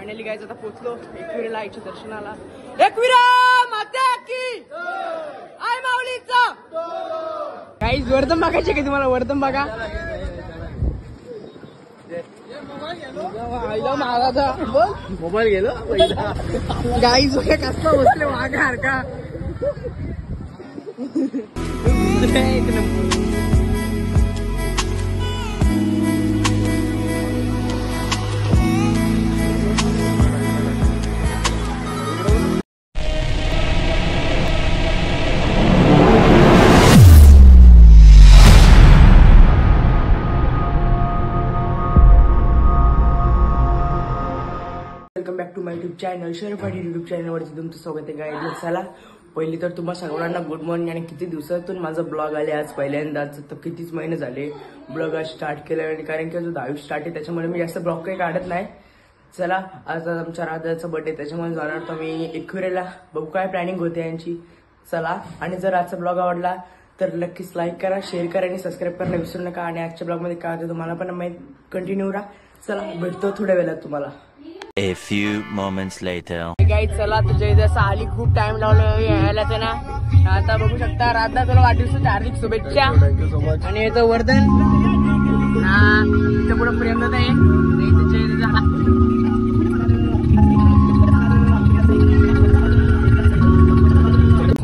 Finally guys आता पोहोचलो एकविरेला आईच्या दर्शनाला. एकविरा माता की आय माऊलीचा. गाईज वर्धन बघायचे का तुम्हाला? वर्धन बघा. मोबाईल गेलो गाईज कसला बसले वाघार का. Welcome back to my YouTube channel Shaharpati YouTube चॅनलवरती तुमचं स्वागत आहे गाईज. चला पहिली तर तुम्हा सगळ्यांना गुड मॉर्निंग. आणि किती दिवसातून माझा ब्लॉग आले आज पहिल्यांदाच. तर कितीच महिने झाले ब्लॉग आज स्टार्ट केला. आणि कारण की जो 10वी स्टार्ट आहे त्याच्यामुळे मी जास्त ब्लॉग काही काढत नाही. चला आज आमच्या राधाचा बर्थडे त्याच्यामुळे जाणार तर मी एकविरेला. बघू काय प्लॅनिंग होते यांची. चला आणि जर आजचा ब्लॉग आवडला तर नक्कीच लाईक करा, शेअर करा आणि सबस्क्राईब करायला विसरू नका. आणि आजच्या ब्लॉगमध्ये काय होतं तुम्हाला पण माहिती. कंटिन्यू राहा. चला भेटतो थोड्या वेळात तुम्हाला. A few moments later. Guys चला तुझ्या इथे असं आली खूप टाइम लावलं यायला ते ना. आता बघू शकता राधा तुला वाढदिवसाच्या हार्दिक शुभेच्छा. आणि याचं वर्धन इथं पुढे प्रेम दादा आहे.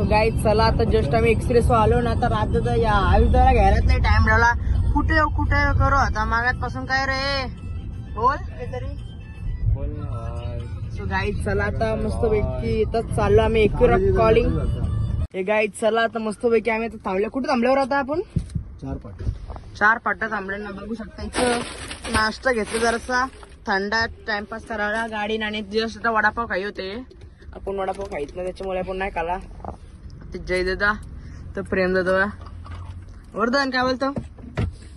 गाईज चला आता जस्ट आम्ही एक्सप्रेस आलो ना. आता राधा या आयुष्याला घ्यायलाच नाही टाइम लावला. कुठे कुठे करू आता मागात पासून काय रे बोल काहीतरी. सो गाईज चला आता मस्त पैकी इथंच चाललो आम्ही एकविरा कॉलिंग. हे गाईज चला आता मस्त पैकी आम्ही आता थांबलो. कुठे थांबल्यावर आता आपण 4 पाट्या थांबल्या. बघू शकता इथं नाश्ता घेतला जरासा थंडा टाइमपास करायला गाडी. आणि जस्ट आता वडापाव खाई होते. आपण वडापाव खाईत ना त्याच्यामुळे आपण नाही खाला. ते जय दादा तर प्रेम दादा वर्धन काय बोलतो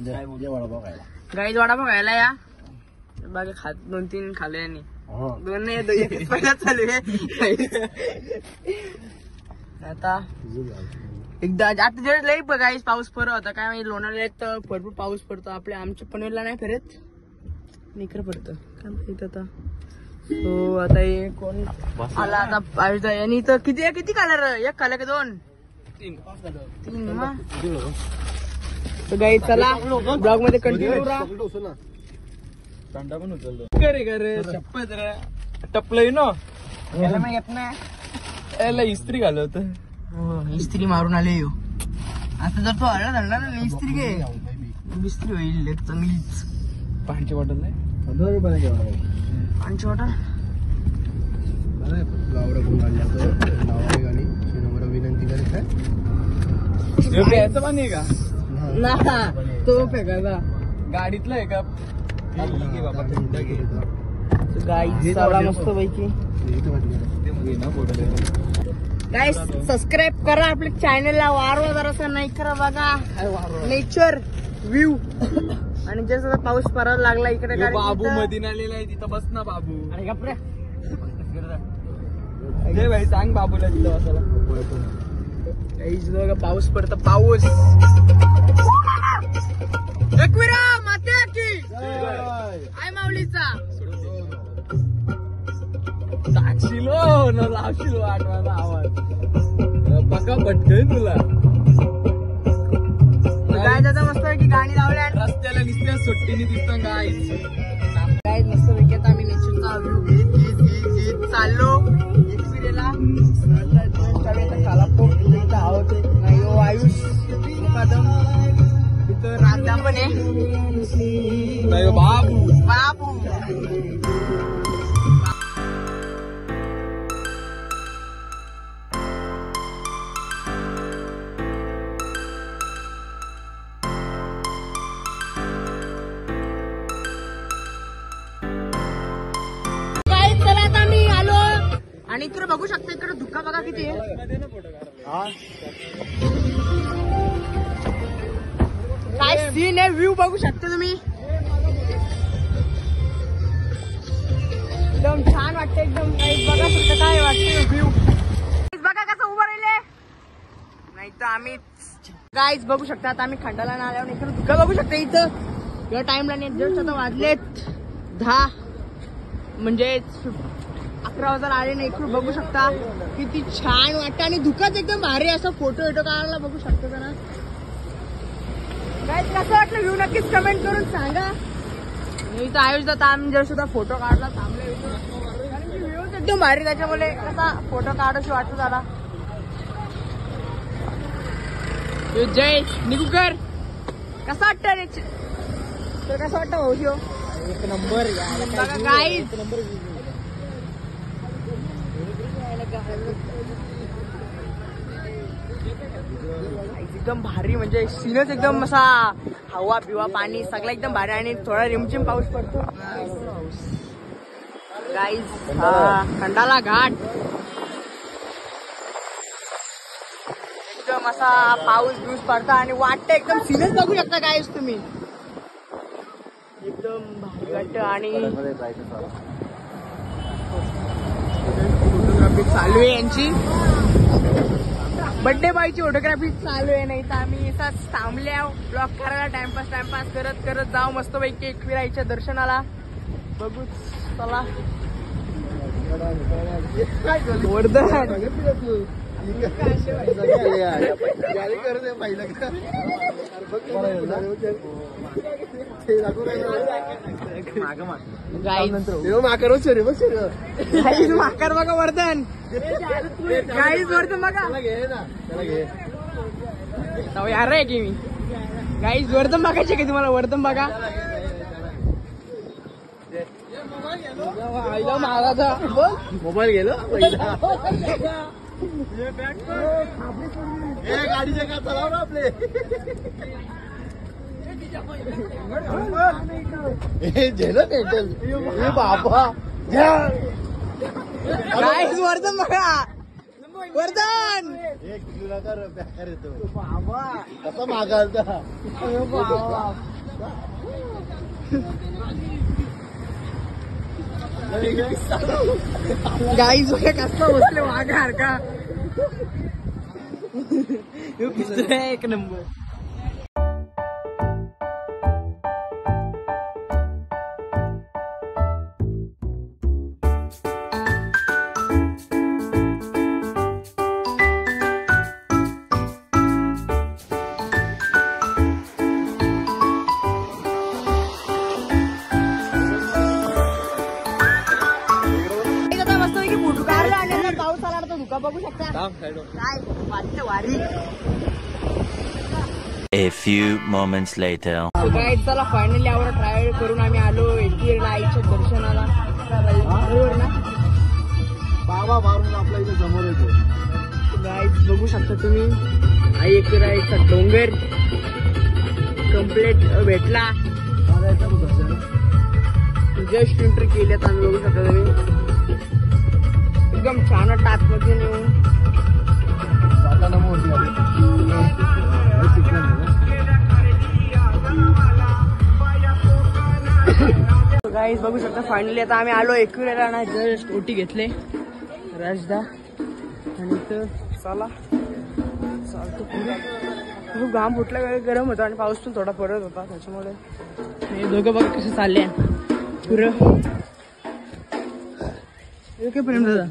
गाईज वडापाव खायला या. बाकी खात 2-3 खाले आणि 2 नाही पहिला चालू आहे. आता एकदा आता जर लई बघायच पाऊस पडत होता काय माहिती. लोणावळ्यात तर भरपूर पाऊस पडतो. आपल्या आमच्या पनवेलला नाही फिरत निकर पडतं काय माहित आता. सो आता हे कोण आला आता आणि तर किती कलर एक कलर का 2-3 तर गाई चला ब्लॉग मध्ये कंटिन्यू राहा. पण टपलंय ना याला मग येत नाही. याला इस्त्री घालवत इस्त्री मारून आले येऊ. आता जर तो आला धरला ना इस्त्री घे इस्त्री होईल चांगलीच. पाण्याची बॉटल नाही 15 रुपयाला. पाण्याची बॉटल विनंती करत पाणी का ना तो फेकायचा गाडीतला आहे का. मस्त पैकी काय सबस्क्राईब करा आपल्या चॅनलला. वारवा जरासा नाही करा बघा नेचर व्ह्यू. आणि जसं पाऊस पडायला लागला इकडे बाबू मधीन आलेला आहे तिथं बस ना बाबू. अरे गप्रे भाई सांग बाबूला तिथं बसायला. बघा पाऊस पडतं पाऊस. एकविरा माता की आय माऊलीचा. टाकशीलो न लावशील वाटवाचा आवाज पक्का पटकन तुला. काय त्याचा मस्त पैकी गाणी लावल्या रस्त्याला निसत्या सुट्टीने दिसतं काय काय मस्त पैकी. आता आम्ही नेचरचा व्ह्यू घेत चाललो एकविरेला. खाला पोट आवडते नाही हो आयुष मुकादम. इथं राधा पण आहे बाबू बाबू. आणि इकडे बघू शकता इकडे धुका बघा किती आहे. काय सीन आहे व्ह्यू बघू शकता तुम्ही. एकदम छान वाटतं एकदम. बघा शकता काय वाटतं व्ह्यू. बघा कसं उभं राहिले नाही तर आम्ही गाईज बघू शकता. आता आम्ही खंडाला ना आल्यावर इकडे धुका बघू शकता. इथं या टाइमला नाही जस्ट आता वाजलेत 10. म्हणजे 11 वाजता आले नाही. इकडून बघू शकता किती छान वाटतं आणि दुकान एकदम भारी असं फोटो काढायला बघू शकतो का ना. काय कसं वाटलं व्ह्यू नक्कीच कमेंट करून सांगा. मी इथं आयुष्यात आम्ही जर सुद्धा फोटो काढला थांबले कारण की व्ह्यू एकदम भारी त्याच्यामुळे कसा फोटो काढायची वाटत झाला. जय निकुकर कसा वाटतं रे तर कसं वाटतं भाऊ शिव. एक नंबर बघा गाईज एकदम भारी म्हणजे सीनच एकदम असा हवा बिवा पाणी सगळं एकदम भारी आणि थोडा रिमझिम पाऊस पडतो. गाईज हा खंडाला घाट एकदम असा पाऊस बिऊस पडता आणि वाटतं एकदम सीनच बघू शकता गाईज तुम्ही. एकदम भारी वाटतं आणि फोटोग्राफी चालू आहे यांची. बर्थडे बॉयची फोटोग्राफी चालू आहे. नाही तर आम्ही असाच थांबल्या ब्लॉग करायला टाइमपास करत करत जाऊ मस्त पैकी एकविराईच्या दर्शनाला. बघू चला वर्धन माकर बघा वर्धन गाईज वर्धन बघा यार आहे की मी गाईज वर्धन बघायचे की तुम्हाला वर्धन बघा मोबाईल गेलो गाडीचे का चलाव ना आपले झेल पेटल बाबा गाईज वर्धन बघा वर्धन एक किलो का बेकार येतो बाबा कसा मागालता गाईज बघा कसं बसले वाघासारखा. एक नंबर. पाऊस आला तर धुका बघू शकता काय वाटतं वारी. A few moments later. काय चला फायनली आवर ट्रॅव्हल करून आम्ही आलो एकविरा आईच्या दर्शनाला. बरोबर ना बाबा मारून आपल्या इथे समोर येतो. गाईज बघू शकता तुम्ही आई एकविरा आईचा डोंगर कम्प्लीट भेटला. जस्ट एंट्री केल्यात आम्ही बघू शकता तुम्ही. एकदम छान वाटतं आतमध्ये नेऊन जाताना गाईज बघू शकता फायनली आता आम्ही आलो एकविराला ना जस्ट ओटी घेतले राजदा आणि इथं चला चालतो पुढे. खूप घाम फुटला गरम होता आणि पाऊस पण थोडा पडत होता त्याच्यामुळे हे दोघं बघा कसे चालले पुरं. काय प्रेम दादा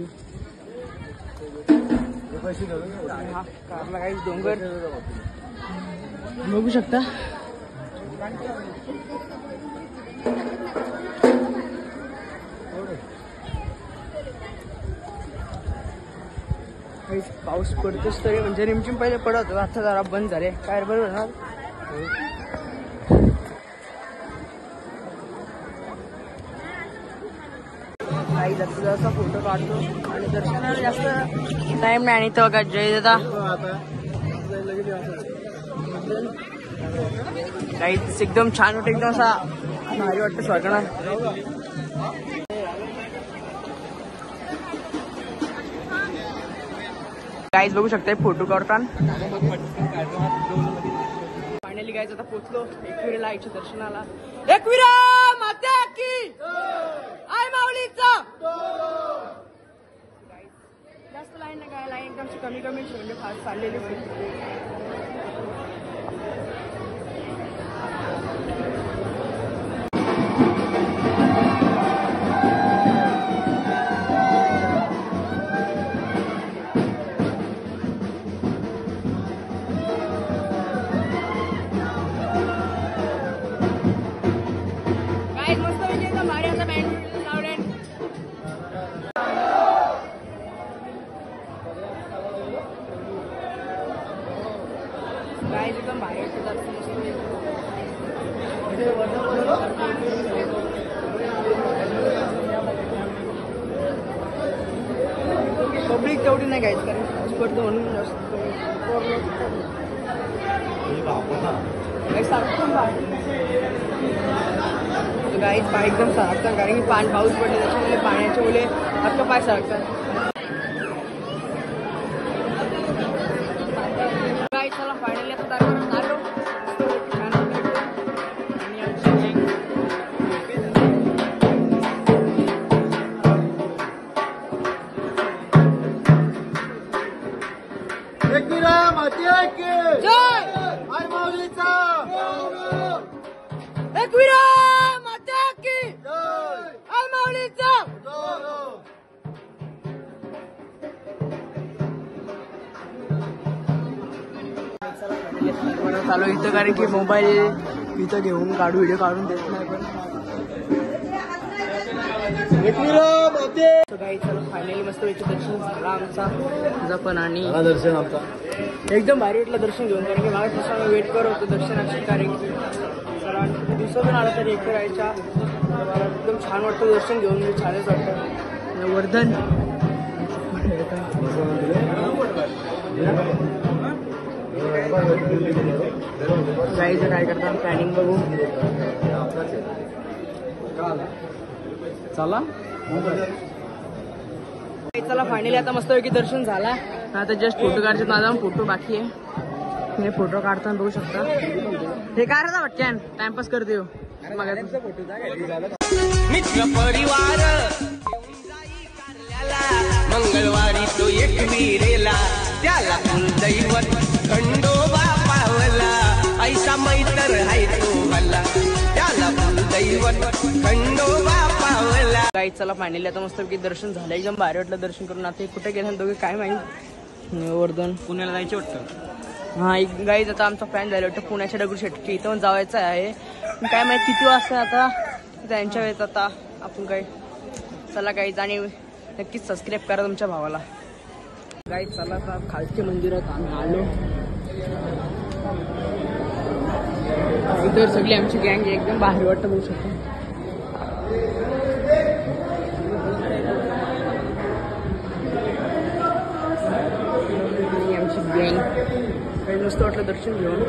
कारला काही डोंगर बघू शकता. पाऊस पडतोच तरी म्हणजे रिमझिम पहिले पडत होता आता जरा बंद झाले काय बरोबर ना. काही जास्त फोटो काढतो आणि दर्शनाला जास्त टाइम नाही. आणि तो का जय दादा काही एकदम छान वाटतं एकदम असा भारी वाटतं स्वर्गना. गाईज बघू शकता फोटो काढताना. फायनली गाईज आता पोचलो एकविराला आईच्या दर्शनाला. एकविरा माता की आई माऊलीचा. जास्त लाईन नाही काय लाईन एकदम कमी म्हणजे फास्ट चाललेली. एकदम बाहेर पब्लिक तेवढी नाही घ्यायची कारण पडतो म्हणून गाईच पाय एकदम सरकतात कारण की पाऊस पडले त्याच्यामुळे पाण्याचे ओले हक्क पाय सरकतात. गाईच चला फायनली आता दाखवून आलो आणि आमची चालू इथं कारण की मोबाईल इथं घेऊन व्हिडिओ काढून देत नाही पण फायनली मस्त दर्शन झाला आमचा पण आणि दर्शन आमचा एकदम भारी वाटलं दर्शन घेऊन कारण की मागे वेट करत होतो दर्शनाची कारण की दिवसातून आलं तरी एक करायच्या मला एकदम छान वाटतं दर्शन घेऊन मी छानच वाटतं. वर्धन जायचं काय करता प्लॅनिंग बघू चला चला फायनली आता मस्तपैकी दर्शन झाला आता जस्ट फोटो काढतात माझा फोटो बाकी आहे हे फोटो काढताना बघू शकता हे काय राहता वाटक्यान टाइमपास करते मित्र परिवार मंगळवारी तो एक विरेला त्याला कुलदैवत खंडोबा पावला ऐसा मैत्र हाय तो भला त्याला कुलदैवत खंडोबा पावला. काही चला फायनली आता मस्तपैकी दर्शन झालं एकदम भारी वाटलं दर्शन करून. आता कुठे गेलं दोघे काय माहिती वर्धन पुण्याला जायचं वाटतं. हा एक गाईज आता आमचा फॅन झाला वाटतं पुण्याच्या दगडूशेठची इथं पण जावायचं आहे काय माहिती किती वाजता आता त्यांच्या वेळेत आता आपण काय चला गाईज आणि नक्कीच सबस्क्राईब करा तुमच्या भावाला. गाईज चला आता खालच्या मंदिरात आम्ही आलो इतर सगळी आमची गँग एकदम भारी वाटतं बघू शकतो. आमची गँग काही मस्त वाटलं दर्शन घेऊन.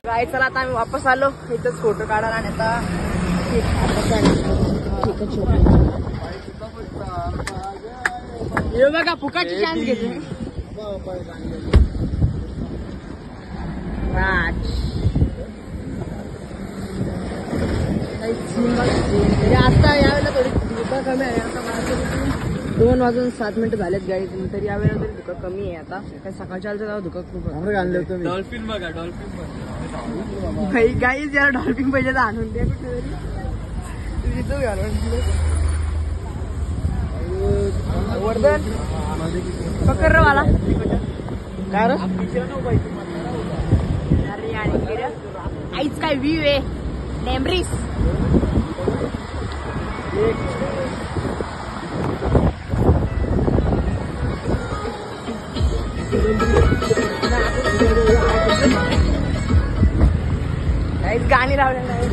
काय चला आता आम्ही वापस आलो इथंच फोटो काढायला आणि आता बघा फुकाची चान्स घेते राज आता यावेळेला थोडी धुका कमी आहे आता 2:07 झालेत गाईज तरी यावेळेला तरी धुका कमी आहे आता काय सकाळच्या आलं तर धुका खूप डॉल्फिन बघा डॉल्फिन गाईज याला डॉल्फिन पाहिजे तर आणून द्या कुठे तरी वर्धन पकड रे मला काय अरे आईच काय व्ह्यू आहे डेमरीस गाणी लावले नाही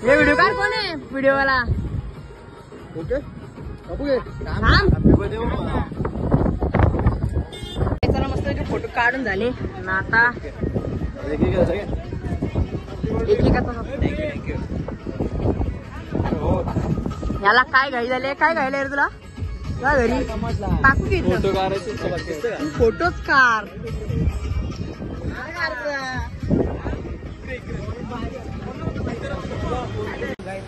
व्हिडिओ काय कोण आहे व्हिडिओवाला चला मस्त फोटो काढून झाले ना आता याला काय घाई झाले काय घायला रे तुला घरी टाकू की फोटोच कार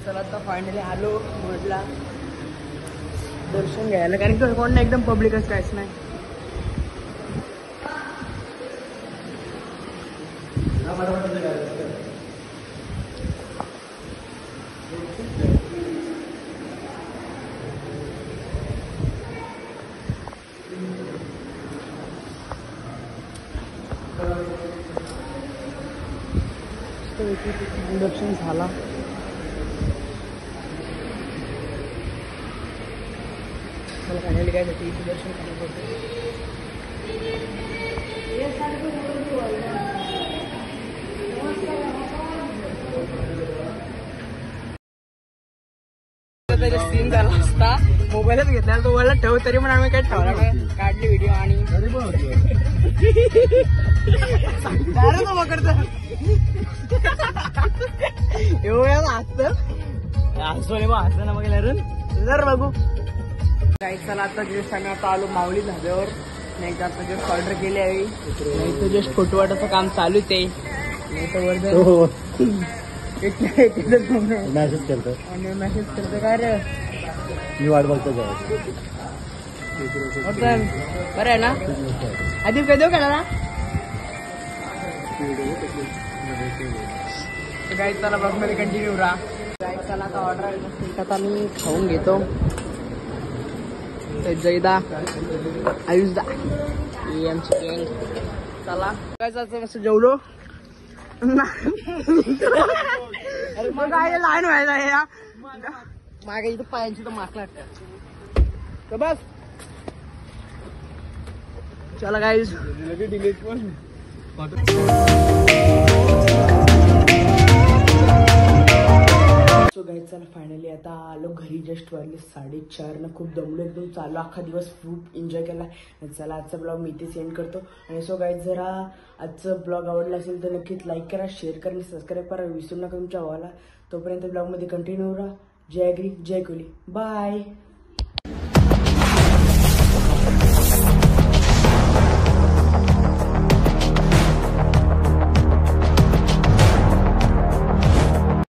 चला आता फायनली आलो म्हटला दर्शन घ्यायला कारण की कोण एकदम पब्लिकच काहीच नाही. इंडक्शन झाला. मला फायनली काय होतं इंडक्शन करायचं होतं. सीन झाला असता मोबाईलच घेतला तो मला ठेव तरी पण आम्ही काय ठेवला काढली व्हिडिओ आणि बघू काही. चला आता जस्ट आम्ही आता आलो माऊली धाब्यावर. नाही तर आता जस्ट ऑर्डर केली आहे. नाही तर जस्ट फोटो वाटायचं काम चालूच आहे. नाही तर वर्धन मॅसेज करतो आणि मेसेज करतो काय रे मी वाट बघतो वर्धन बरं आहे ना. आधी काय देऊ का ना काय. चला ब्लॉग मध्ये कंटिन्यू राहा. काय चला आता ऑर्डर आता मी खाऊन घेतो. जयदा आयुषदा ही आमची गँग. चला काय जायचं मस्त जेवलो. मग काय लहान व्हायला या मागे इथं पायांची तर माक लागतात तर बस. चला गाईज सो गाईज चला फायनली आता आलो घरी. जस्ट वाजले 4:30 खूप दमलो एकदम. चालू अख्खा दिवस खूप एन्जॉय केला. चला आजचा ब्लॉग मी इथे सेंड करतो. आणि सो गाईज जरा आजचं ब्लॉग आवडला असेल तर नक्कीच लाईक करा, शेअर करा आणि सबस्क्राईब करा विसरू नका तुमच्या भावाला. तोपर्यंत ब्लॉगमध्ये कंटिन्यू राहा. जय अग्री जय कोहली. बाय.